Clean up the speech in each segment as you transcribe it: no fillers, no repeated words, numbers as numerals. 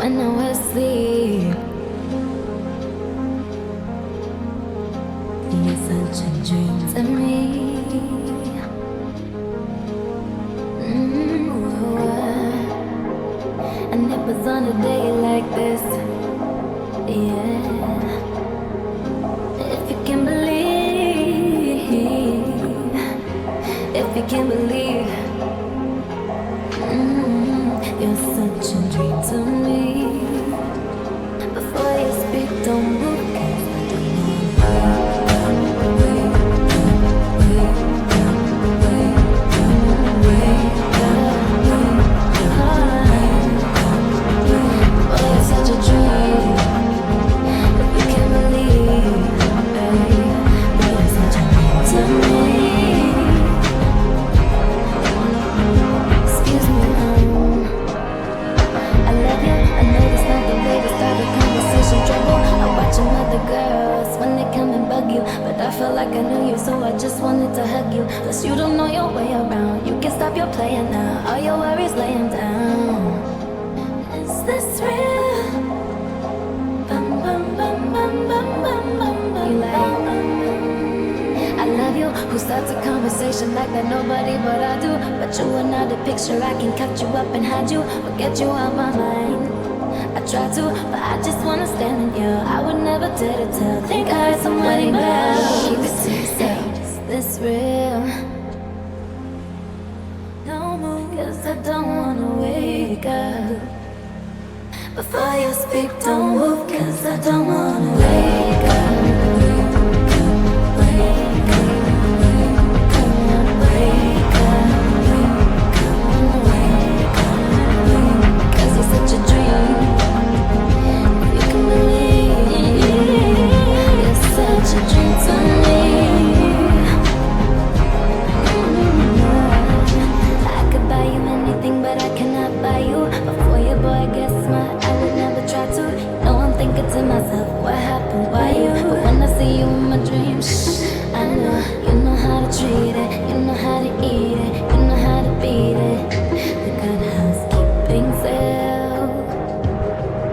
know we're asleep. You're such a dream to me. And it was on a day like this, yeah. If you can believe, if you can believe, you're such a dream to me. Before you speak, don't move, 'cause I don't know. Wake up, wake up, wake up. Oh, it's such a dream. If you can believe, babe, you're such a dream to me. Excuse me, I love you. I know that's not the way to start a conversation. Trouble. I watch some other girls when they come and bug you, but I felt like I knew you, so I just wanted to hug you. Plus you don't know your way around. You can stop your playing now. All your worries laying down. Is this real? Bum bum bum bum bum bum bum bum. You like? I love you. Who starts a conversation like that? Nobody but I do. But you are not a picture. I can cut you up and hide you, or get you out my mind. I try to, but I just wanna stand in you. I would never dare to tell. Think I heard somebody else. Keep it to yourself. Is this real? Don't move, 'cause I don't wanna wake up. Before you speak, don't move, 'cause I don't wanna wake up. Wake up, wake up, wake up, wake up, 'cause you're such a dream. You can believe you're such a dream to me. I could buy you anything, but I cannot buy you. Before your boy gets smart, I would never try to. You know I'm thinking to myself, what happened? Why you? But when I see you in my dreams, I know you know how to treat it, you know how to eat it, you know how to beat it. The good housekeeping sale.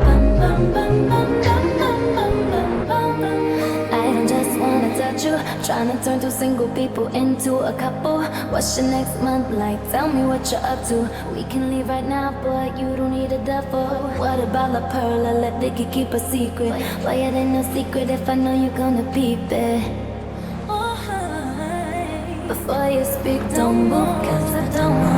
Bum bum bum bum bum bum bum bum bum bum. I don't just wanna touch you, trying to turn two single people into a couple. What's your next month like? Tell me what you're up to. We can leave right now, but you don't need a duffel. What about La Perla? Let Vicky keep a secret. Why it ain't no secret if I know you're gonna peep it? Before you speak, don't move, 'cause I don't want